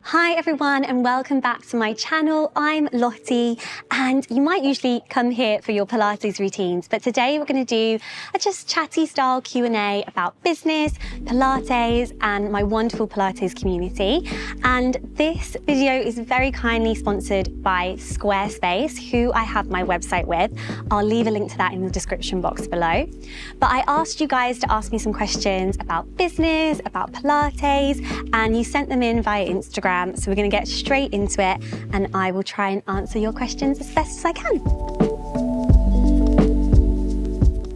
Hi everyone and welcome back to my channel. I'm Lottie and you might usually come here for your Pilates routines, but today we're going to do a just chatty style Q&A about business, Pilates and my wonderful Pilates community. And this video is very kindly sponsored by Squarespace, who I have my website with. I'll leave a link to that in the description box below. But I asked you guys to ask me some questions about business, about Pilates, and you sent them in via Instagram. So we're going to get straight into it and I will try and answer your questions as best as I can.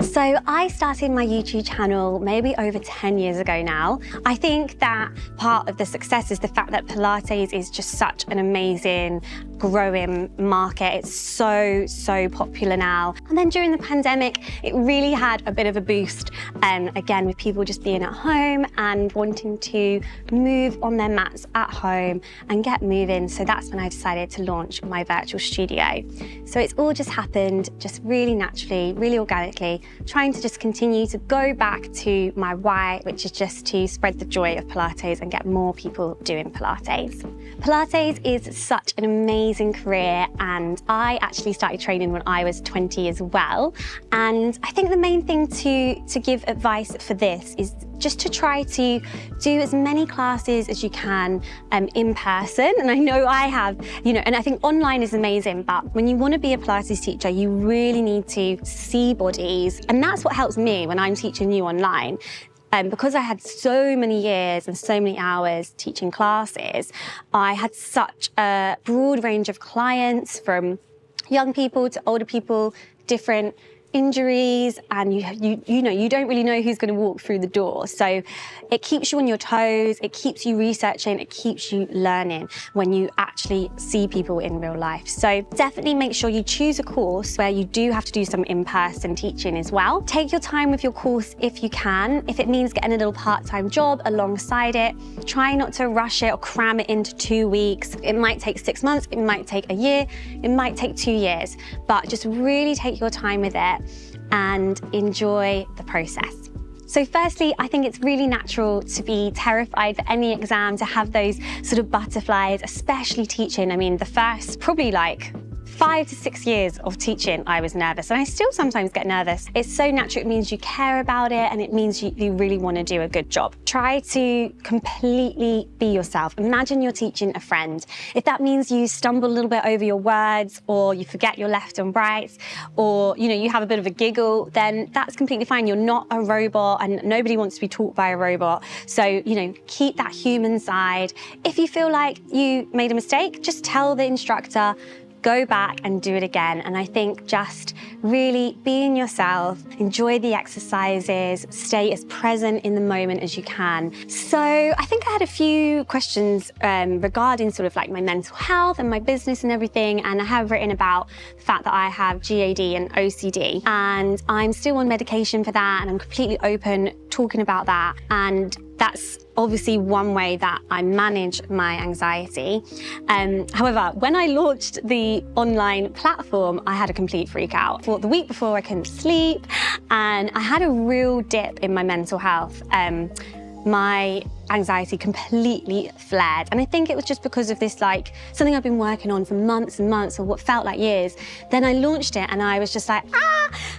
So I started my YouTube channel maybe over 10 years ago now. I think that part of the success is the fact that Pilates is just such an amazing, growing market. It's so popular now. And then during the pandemic, it really had a bit of a boost. Again, with people just being at home and wanting to move on their mats at home and get moving. So that's when I decided to launch my virtual studio. So it's all just happened just really naturally, really organically, trying to just continue to go back to my why, which is just to spread the joy of Pilates and get more people doing Pilates. Pilates is such an amazing career, and I actually started training when I was 20 as well. And I think the main thing to give advice for this is just to try to do as many classes as you can in person. And I know I have, and I think online is amazing, but when you want to be a Pilates teacher, you really need to see bodies. And that's what helps me when I'm teaching you online. Because I had so many years and so many hours teaching classes, I had such a broad range of clients, from young people to older people, different injuries, and you don't really know who's going to walk through the door. So it keeps you on your toes, it keeps you researching, it keeps you learning when you actually see people in real life. So definitely make sure you choose a course where you do have to do some in-person teaching as well. Take your time with your course if you can. If it means getting a little part-time job alongside it, try not to rush it or cram it into 2 weeks. It might take 6 months, it might take a year, it might take 2 years, but just really take your time with it and enjoy the process. So firstly, I think it's really natural to be terrified for any exam, to have those sort of butterflies, especially teaching. I mean, the first probably 5 to 6 years of teaching, I was nervous, and I still sometimes get nervous. It's so natural. It means you care about it, and it means you really want to do a good job. Try to completely be yourself. Imagine you're teaching a friend. If that means you stumble a little bit over your words, or you forget your left and right, or you have a bit of a giggle, then that's completely fine. You're not a robot, and nobody wants to be taught by a robot. So keep that human side. If you feel like you made a mistake, just tell the instructor, go back and do it again. And I think just really being yourself, enjoy the exercises, stay as present in the moment as you can. So I think I had a few questions regarding sort of my mental health and my business and everything. And I have written about the fact that I have GAD and OCD, and I'm still on medication for that, and I'm completely open talking about that. And that's obviously one way that I manage my anxiety. However, when I launched the online platform, I had a complete freak out. For the week before, I couldn't sleep, and I had a real dip in my mental health. My anxiety completely flared. And I think it was just because of this, something I've been working on for months and months, or what felt like years. Then I launched it and I was just like,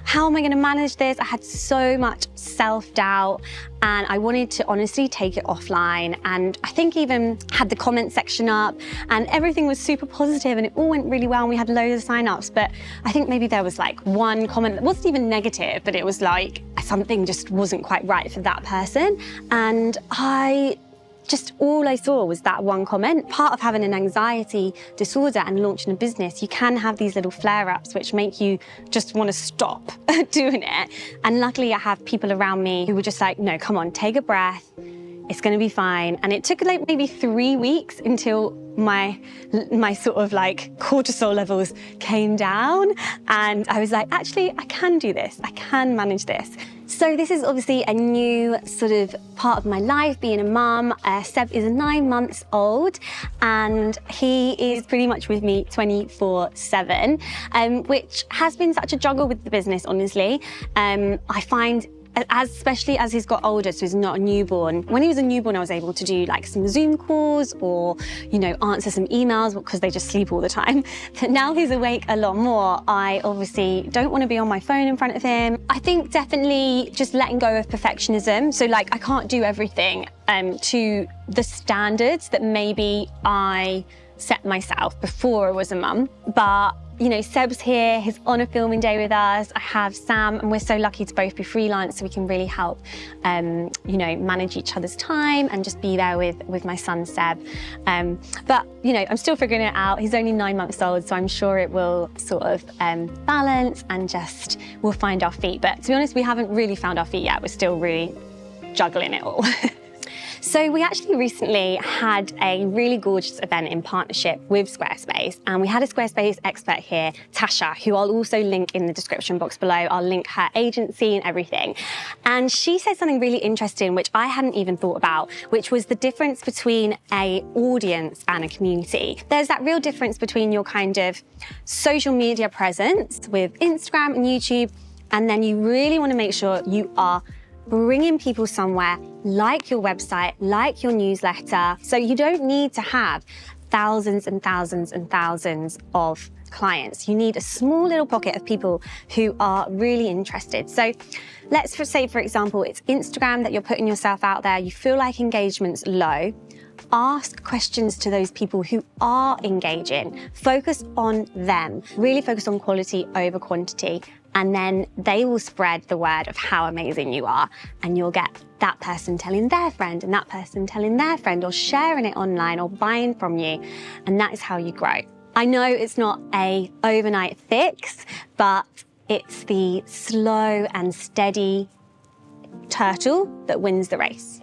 how am I gonna manage this? I had so much self-doubt, and I wanted to honestly take it offline. And I think even had the comment section up, and everything was super positive, and it all went really well, and we had loads of sign-ups. But I think maybe there was one comment that wasn't even negative, but it was something just wasn't quite right for that person. And all I saw was that one comment. Part of having an anxiety disorder and launching a business, you can have these little flare-ups which make you just want to stop doing it. And luckily I have people around me who were just like, no, come on, take a breath. It's going to be fine. And it took maybe 3 weeks until my sort of cortisol levels came down. And I was like, actually, I can do this. I can manage this. So this is obviously a new sort of part of my life, being a mum. Seb is 9 months old, and he is pretty much with me 24/7, which has been such a juggle with the business, honestly. I find especially as he's got older, so he's not a newborn. When he was a newborn, I was able to do like some Zoom calls or, you know, answer some emails because they just sleep all the time. But now he's awake a lot more, I obviously don't want to be on my phone in front of him. I think definitely just letting go of perfectionism. So like, I can't do everything to the standards that maybe I set myself before I was a mum. But you know, Seb's here, he's on a filming day with us. I have Sam, and we're so lucky to both be freelance, so we can really help, you know, manage each other's time and just be there with my son, Seb. But, you know, I'm still figuring it out. He's only 9 months old, so I'm sure it will sort of balance and just, we'll find our feet. But to be honest, we haven't really found our feet yet. We're still really juggling it all. So we actually recently had a really gorgeous event in partnership with Squarespace, and we had a Squarespace expert here, Tasha, who I'll also link in the description box below. I'll link her agency and everything. And she said something really interesting, which I hadn't even thought about, which was the difference between an audience and a community. There's that real difference between your kind of social media presence with Instagram and YouTube, and then you really want to make sure you are bringing people somewhere like your website, like your newsletter. So you don't need to have thousands and thousands and thousands of clients. You need a small little pocket of people who are really interested. So let's say, for example, it's Instagram that you're putting yourself out there. You feel like engagement's low. Ask questions to those people who are engaging. Focus on them. Really focus on quality over quantity. And then they will spread the word of how amazing you are. And you'll get that person telling their friend and that person telling their friend, or sharing it online or buying from you. And that is how you grow. I know it's not an overnight fix, but it's the slow and steady turtle that wins the race.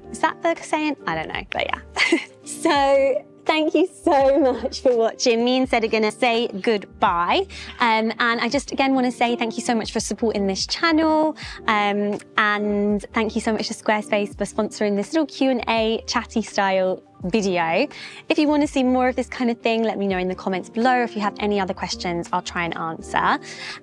Is that the saying? I don't know, but yeah. So thank you so much for watching. Me and Sed are gonna say goodbye. And I just again wanna say thank you so much for supporting this channel. And thank you so much to Squarespace for sponsoring this little Q&A chatty style video. If you want to see more of this kind of thing, let me know in the comments below. If you have any other questions, I'll try and answer.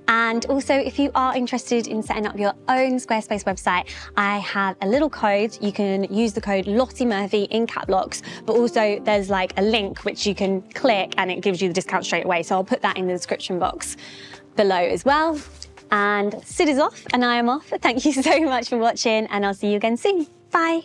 And also, if you are interested in setting up your own Squarespace website, I have a little code. You can use the code Lottie Murphy in cap locks, but also there's like a link which you can click and it gives you the discount straight away. So I'll put that in the description box below as well. And Sid is off and I am off. Thank you so much for watching, and I'll see you again soon. Bye.